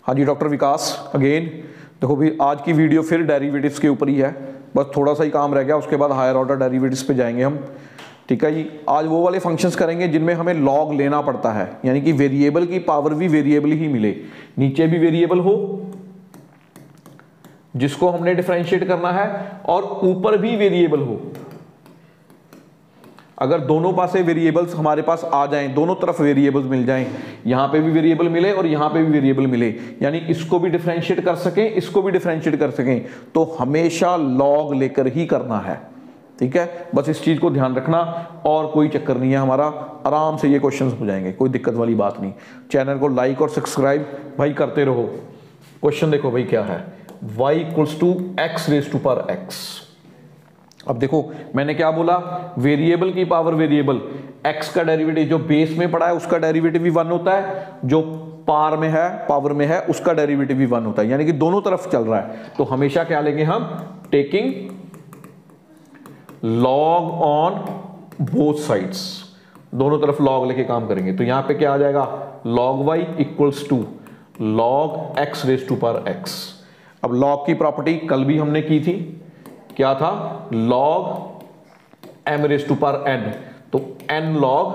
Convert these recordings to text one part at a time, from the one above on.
हाँ जी डॉक्टर विकास अगेन। देखो भी आज की वीडियो फिर डेरिवेटिव्स के ऊपर ही है, बस थोड़ा सा ही काम रह गया, उसके बाद हायर ऑर्डर डेरिवेटिव्स पे जाएंगे हम। ठीक है जी, आज वो वाले फंक्शंस करेंगे जिनमें हमें लॉग लेना पड़ता है, यानी कि वेरिएबल की पावर भी वेरिएबल ही मिले, नीचे भी वेरिएबल हो जिसको हमने डिफरेंशिएट करना है और ऊपर भी वेरिएबल हो। अगर दोनों पासे वेरिएबल्स हमारे पास आ जाएं, दोनों तरफ वेरिएबल्स मिल जाएं, यहां पे भी वेरिएबल मिले और यहां पे भी वेरिएबल मिले, यानी इसको भी डिफरेंशिएट कर सकें, इसको भी डिफरेंशिएट कर सकें, तो हमेशा लॉग लेकर ही करना है। ठीक है, बस इस चीज को ध्यान रखना और कोई चक्कर नहीं है हमारा, आराम से ये क्वेश्चंस हो जाएंगे, कोई दिक्कत वाली बात नहीं। चैनल को लाइक और सब्सक्राइब भाई करते रहो। क्वेश्चन देखो भाई क्या है, y equals to x raise to power x। अब देखो मैंने क्या बोला, वेरिएबल की पावर वेरिएबल, x का डेरिवेटिव जो बेस में पड़ा है उसका डेरिवेटिव भी 1 होता है, जो पार में है पावर में है उसका डेरिवेटिव भी 1 होता है, यानी कि दोनों तरफ चल रहा है। तो हमेशा क्या लेंगे हम, taking log on both sides, दोनों तरफ लॉग लेके काम करेंगे। तो यहां पे क्या आ जाएगा, log y equals to log x raise to power x। अब लॉग की प्रॉपर्टी कल भी हमने की थी, क्या था, log m raise to power n, तो n log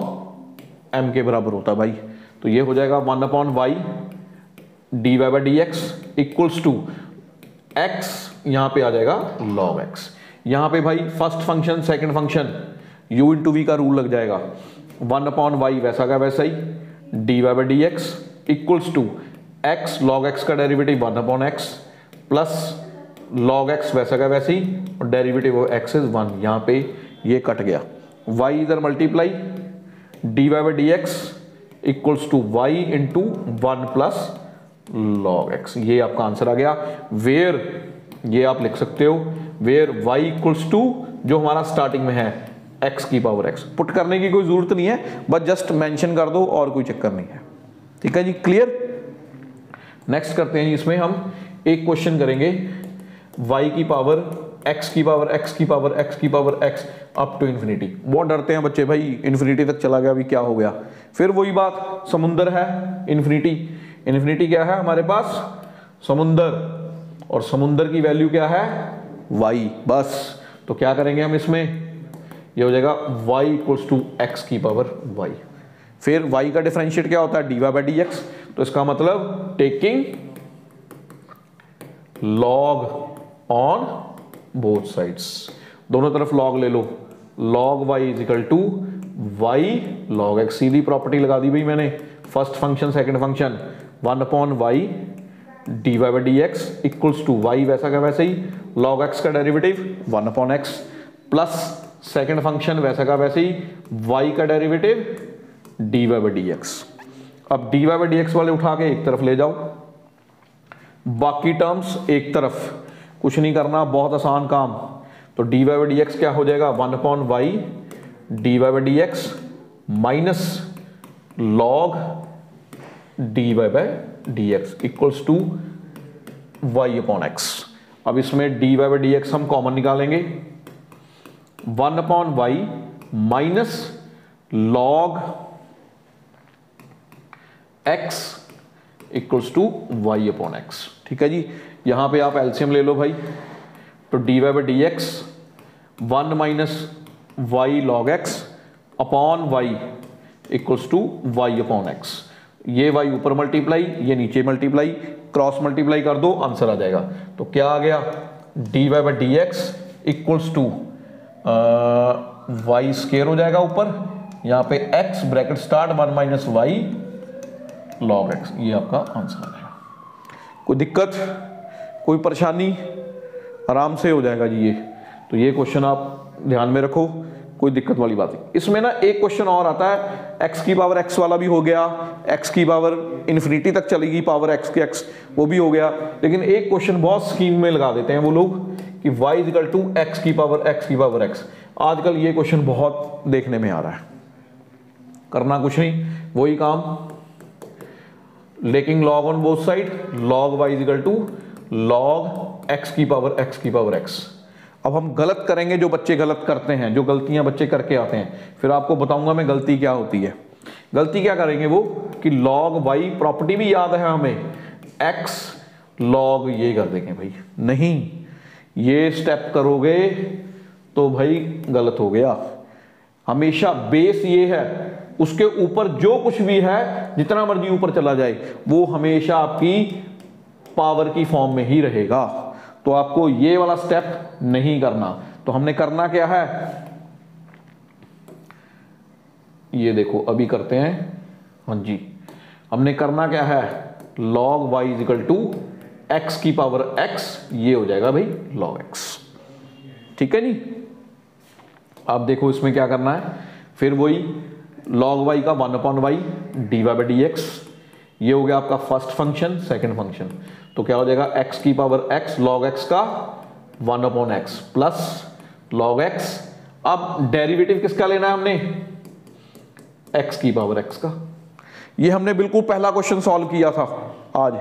m के बराबर होता है भाई। तो ये हो जाएगा 1 upon y dy by d x equals to x, यहां पे आ जाएगा log x। यहां पे भाई first function second function u into v का रूल लग जाएगा, 1 अपॉन y वैसा का वैसा ही dy by d x equals to x log x का derivative 1 upon x plus log x वैसा का वैसे ही और डेरिवेटिव ऑफ x इज 1। यहां पे ये कट गया, y इधर multiply dy by d x equals to y into 1 plus log x। ये आपका आंसर आ गया। वेयर ये आप लिख सकते हो, वेयर y इक्वल्स टू जो हमारा स्टार्टिंग में है x की पावर x। पुट करने की कोई जरूरत नहीं है, बस जस्ट मेंशन कर दो और कोई चक्कर नहीं है। ठीक है जी, क्लियर। नेक्स्ट करते हैं, इसमें हम एक क्वेश्चन करेंगे, y की पावर x की पावर x की पावर x की power x up to infinity. बहुत डरते हैं बच्चे भाई, इन्फिनिटी तक चला गया अभी क्या हो गया। फिर वही बात, समुंदर है, इन्फिनिटी, इन्फिनिटी क्या है हमारे पास, समुंदर, और समुंदर की वैल्यू क्या है, y। बस तो क्या करेंगे हम इसमें, ये हो जाएगा y इक्वल्स टू x की पावर y। फिर y का डिफरेंशिएट क्या होता है, dy बाई डी एक्स। तो इसका मतलब taking log on both sides, दोनों तरफ log ले लो, log y is equal to y log x। सीधी प्रॉपर्टी लगा दी भाई मैंने, first function second function 1 upon y dy by d x equals to y वैसा का वैसे ही log x का derivative 1 upon x plus second function वैसा का वैसे ही y का derivative dy by d x. अब dy बाई डी एक्स वाले उठा के एक तरफ ले जाओ, बाकी टर्म्स एक तरफ, कुछ नहीं करना, बहुत आसान काम। तो dy बाई डी एक्स क्या हो जाएगा, 1 upon y dy by d x minus log dy by d x equals to y upon x। अब इसमें dy बाई डी एक्स हम कॉमन निकालेंगे, 1 upon y minus log x equals to y upon x। ठीक है जी, यहां पे आप LCM ले लो भाई, तो dy by d x 1 minus y log x upon y equals to y upon x। ये y ऊपर मल्टीप्लाई, ये नीचे मल्टीप्लाई, क्रॉस मल्टीप्लाई कर दो, आंसर आ जाएगा। तो क्या आ गया, dy by d x equals to y square हो जाएगा ऊपर, यहां पे x bracket start 1 minus y log x। ये आपका आंसर आ जाएगा। कोई दिक्कत, कोई परेशानी, आराम से हो जाएगा जी ये। तो ये क्वेश्चन आप ध्यान में रखो, कोई दिक्कत वाली बात नहीं। इसमें ना एक क्वेश्चन और आता है, x की पावर x वाला भी हो गया, x की पावर इन्फिनिटी तक चलेगी पावर x के x, वो भी हो गया। लेकिन एक क्वेश्चन बहुत स्कीम में लगा देते हैं वो लोग कि y is equal to x की पावर x। आजकल ये क्वेश्चन बहुत देखने में आ रहा है। करना कुछ नहीं, वही काम, लेकिन log on both side, log y is equal to log x की पावर x। अब हम गलत करेंगे, जो बच्चे गलत करते हैं, जो गलतियां बच्चे करके आते हैं, फिर आपको बताऊंगा मैं गलती क्या होती है। गलती क्या करेंगे वो, कि log y प्रॉपर्टी भी याद है हमें, x log ये कर देंगे भाई। नहीं, ये स्टेप करोगे तो भाई गलत हो गया। हमेशा बेस ये है, उसके ऊपर जो कुछ भी है जितना मर्जी ऊपर चला जाए वो हमेशा आपकी पावर की फॉर्म में ही रहेगा। तो आपको ये वाला स्टेप नहीं करना। तो हमने करना क्या है, ये देखो अभी करते हैं। हाँ जी, हमने करना क्या है, log y is equal to x की पावर x, ये हो जाएगा भाई log x। ठीक है नी। आप देखो इसमें क्या करना है, फिर वही log y का 1/y dy/dx, ये हो गया आपका फर्स्ट फंक्शन। सेकंड फंक्शन तो क्या हो जाएगा, x की पावर x log x का 1/x प्लस log x। अब डेरिवेटिव किसका लेना है हमने, x की पावर x का। ये हमने बिल्कुल पहला क्वेश्चन सॉल्व किया था आज,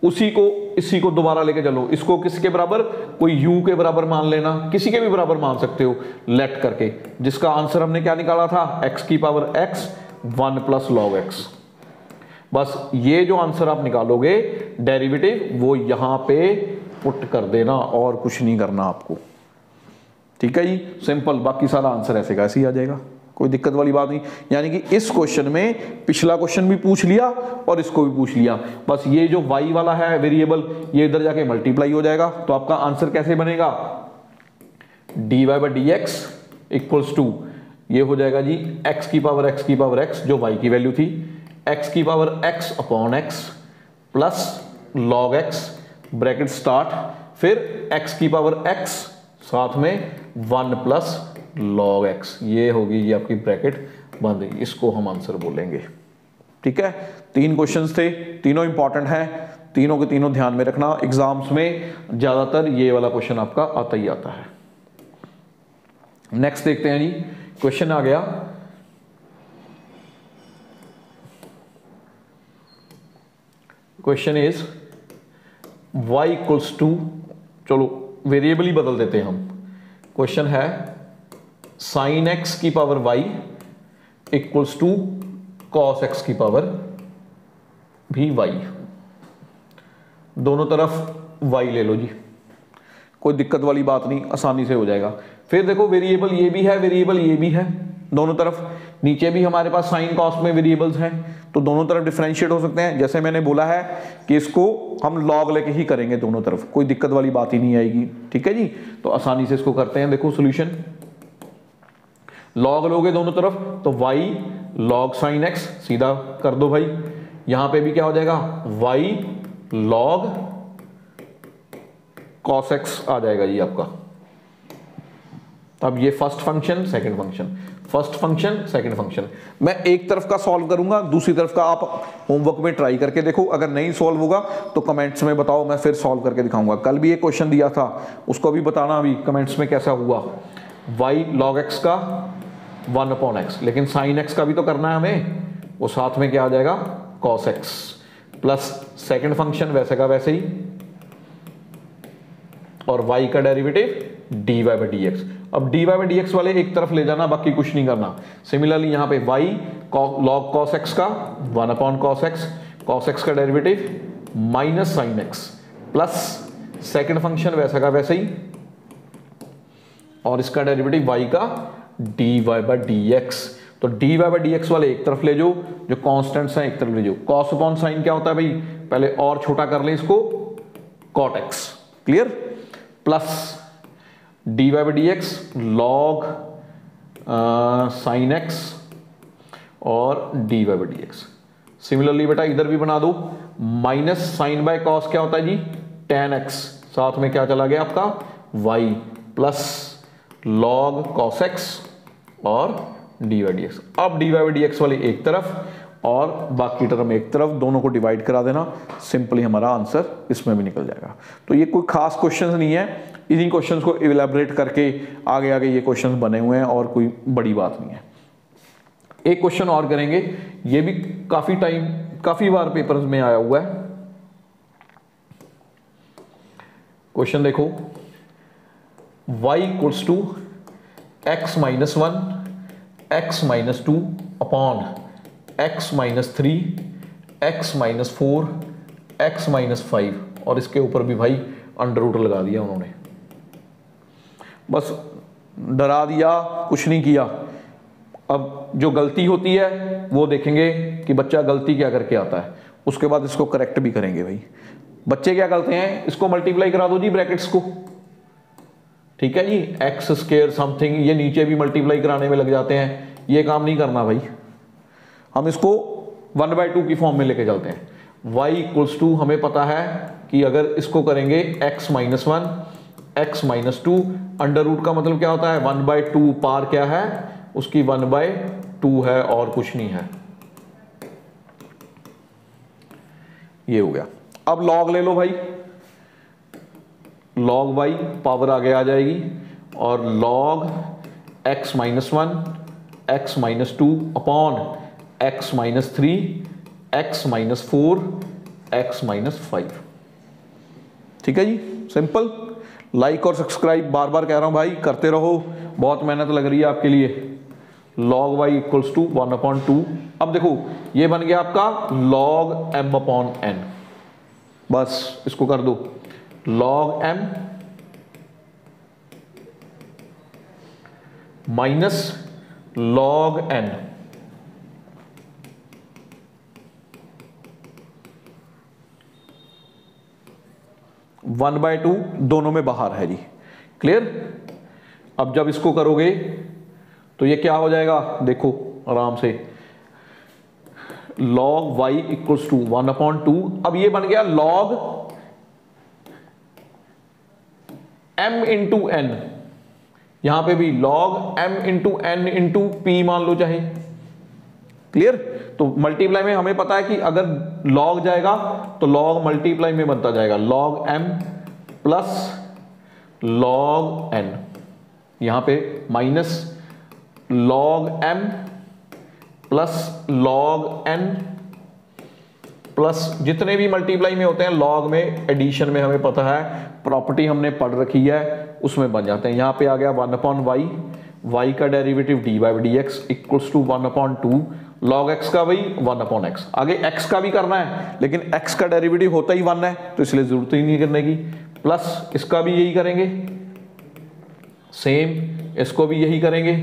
उसी को इसी को दोबारा लेके चलो। इसको किसके बराबर, कोई u के बराबर मान लेना, किसी के भी बराबर मान सकते हो लेट करके, जिसका आंसर हमने क्या निकाला था, x की power x 1 plus log x। बस ये जो आंसर आप निकालोगे डेरिवेटिव वो यहां पे पुट कर देना, और कुछ नहीं करना आपको। ठीक है जी, सिंपल। बाकी सारा आंसर ऐसे का ऐसे ही आ जाएगा, कोई दिक्कत वाली बात नहीं। यानी कि इस क्वेश्चन में पिछला क्वेश्चन भी पूछ लिया और इसको भी पूछ लिया। बस ये जो y वाला है वेरिएबल, ये इधर जाके मल्टीप्लाई हो जाएगा। तो आपका आंसर कैसे बनेगा, dy/dx इक्वल्स टू, ये हो जाएगा जी x की पावर x जो y की वैल्यू थी, x की power x upon x plus log x bracket start, फिर x की पावर x साथ में 1 प्लस log x, ये होगी ये आपकी ब्रैकेट बंद। इसको हम आंसर बोलेंगे। ठीक है, 3 क्वेश्चंस थे, तीनों इंपॉर्टेंट हैं, तीनों के तीनों ध्यान में रखना। एग्जाम्स में ज्यादातर ये वाला क्वेश्चन आपका आता ही आता है। नेक्स्ट देखते हैं जी, क्वेश्चन आ गया question is y equals to, चलो वेरिएबल ही बदल देते हैं हम। क्वेश्चन है sin x की power y equals to cos x की पावर भी y, दोनों तरफ y ले लो जी, कोई दिक्कत वाली बात नहीं, आसानी से हो जाएगा। फिर देखो वेरिएबल ये भी है, वेरिएबल ये भी है, दोनों तरफ। नीचे भी हमारे पास साइन कॉस में वेरिएबल्स हैं, तो दोनों तरफ डिफरेंशिएट हो सकते हैं। जैसे मैंने बोला है कि इसको हम लॉग लेके ही करेंगे दोनों तरफ, कोई दिक्कत वाली बात ही नहीं आएगी। ठीक है जी, तो आसानी से इसको करते हैं। देखो सोल्यूशन, लॉग लोगे दोनों तरफ तो y log sin x सीधा कर दो भाई। यहां पे भी क्या हो जाएगा, y log cos x आ जाएगा जी आपका। अब ये first function second function, first function second function, मैं एक तरफ का सॉल्व करूंगा, दूसरी तरफ का आप होमवर्क में ट्राई करके देखो। अगर नहीं सॉल्व होगा तो कमेंट्स में बताओ, मैं फिर सॉल्व करके दिखाऊंगा। कल भी एक क्वेश्चन दिया था, उसको भी बताना अभी कमेंट्स में कैसा हुआ। y log x का 1/x, लेकिन sin x का भी तो करना है हमें, वो साथ में क्या आ जाएगा cos x plus second function वैसे का वैसे ही, और y का डेरिवेटिव dy/dx। अब dy/dx वाले एक तरफ ले जाना, बाकी कुछ नहीं करना। सिमिलरली यहां पे y log cos x का 1/cos x, cos x का derivative minus sin x plus second function वैसा का वैसे ही, और इसका डेरिवेटिव y का dy/dx। तो dy/dx वाले एक तरफ ले जाओ, जो कांस्टेंट्स हैं एक तरफ ले जाओ। cos अपॉन साइन क्या होता है भाई, पहले और छोटा कर ले इसको, cot x, clear, plus dy/dx log sin x और dy/dx। सिमिलरली बेटा इधर भी बना दो, माइनस साइन बाय कॉस क्या होता है जी tan x, साथ में क्या चला गया आपका y plus log cos x और dy/dx। अब dy/dx वाले एक तरफ और बाकी टर्म एक तरफ, दोनों को डिवाइड करा देना, सिंपली हमारा आंसर इसमें भी निकल जाएगा। तो ये कोई खास क्वेश्चन नहीं है, इन्हीं क्वेश्चंस को इलैबोरेट करके आगे आगे ये क्वेश्चंस बने हुए हैं, और कोई बड़ी बात नहीं है। एक क्वेश्चन और करेंगे, ये भी काफी बार पेपर्स में आया हुआ है। क्वेश्चन देखो, y equals to x minus 1 x minus 2 upon x minus 3 x minus 4 x minus 5 और इसके ऊपर भी भाई अंडर रूट लगा दिया उन्होंने, बस डरा दिया, कुछ नहीं किया। अब जो गलती होती है वो देखेंगे कि बच्चा गलती क्या करके आता है, उसके बाद इसको करेक्ट भी करेंगे। भाई बच्चे क्या करते हैं, इसको मल्टीप्लाई करा दो जी ब्रैकेट्स को, ठीक है जी, एक्स स्क्वायर समथिंग, ये नीचे भी मल्टीप्लाई कराने में लग जाते हैं, ये काम नहीं करना भाई। हम इसको 1/2 की फॉर्म में लेके चलते हैं। y इक्वल्स टू, हमें पता है कि अगर इसको करेंगे x minus 1 x minus 2, under root का मतलब क्या होता है 1/2, पार क्या है उसकी 1/2 है और कुछ नहीं है। ये हो गया। अब लॉग ले लो भाई, log y पावर आगे आ जाएगी और log x minus 1 x minus 2 upon x minus 3 x minus 4 x minus 5। ठीक है जी, सिंपल। लाइक और सब्सक्राइब बार बार कह रहा हूं भाई, करते रहो, बहुत मेहनत लग रही है आपके लिए। log y equals to 1/2। अब देखो ये बन गया आपका log m अपॉन n, बस इसको कर दो log m minus log n, one by two दोनों में बाहर है जी, क्लियर। अब जब इसको करोगे तो ये क्या हो जाएगा, देखो आराम से, log y इक्वल्स टू 1/2। अब ये बन गया log m इंटू n, यहां पे भी log m into n into p मान लो चाहे, क्लियर। तो मल्टीप्लाई में हमें पता है कि अगर log जाएगा तो log मल्टीप्लाई में बनता जाएगा log m plus log n, यहां पे minus log m plus log n plus जितने भी मल्टीप्लाई में होते हैं log में, एडिशन में हमें पता है, प्रॉपर्टी हमने पढ़ रखी है, उसमें बन जाते हैं। यहां पे आ गया 1/y, y का derivative dy/dx equals to 1/2, log x का वही 1/x। आगे x का भी करना है लेकिन x का डेरिवेटिव होता ही 1 है तो इसलिए जरूरत ही नहीं करने की, प्लस इसका भी यही करेंगे, सेम इसको भी यही करेंगे,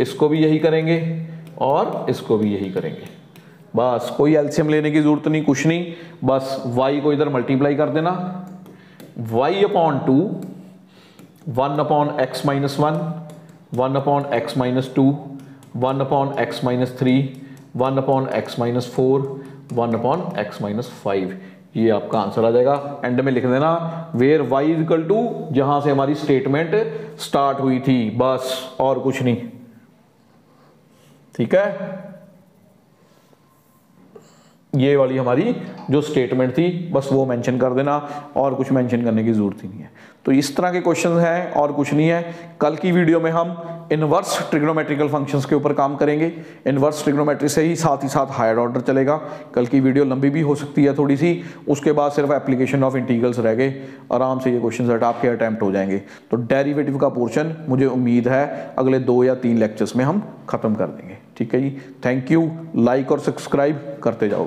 इसको भी यही करेंगे और इसको भी यही करेंगे। बस कोई एलसीएम लेने की जरूरत नहीं, कुछ नहीं, बस y को इधर मल्टीप्लाई कर देना, y/2 1/x minus 1 1/x minus 2 1/x minus 3 1/x minus 4 1/x minus 5, ये आपका आंसर आ जाएगा। एंड में लिख देना वेयर y इक्वल टू, जहां से हमारी स्टेटमेंट स्टार्ट हुई थी, बस और कुछ नहीं, ठीक है। ये वाली हमारी जो स्टेटमेंट थी बस वो मेंशन कर देना, और कुछ मेंशन करने की जरूरत ही नहीं है। तो इस तरह के क्वेश्चन हैं और कुछ नहीं है। कल की वीडियो में हम इनवर्स ट्रिग्नोमेट्रिकल फंक्शंस के ऊपर काम करेंगे। इनवर्स ट्रिग्नोमेट्री से ही साथ हायर ऑर्डर चलेगा। कल की वीडियो लंबी भी हो सकती है थोड़ी सी, उसके बाद सिर्फ एप्लीकेशन ऑफ इंटीग्रल्स रह गए, आराम से ये क्वेश्चन आपके अटैम्प्ट हो जाएंगे। तो डेरिवेटिव का पोर्शन मुझे उम्मीद है अगले 2 या 3 लेक्चर्स में हम खत्म कर देंगे, ठीक है जी। थैंक यू, लाइक और सब्सक्राइब करते जाओ।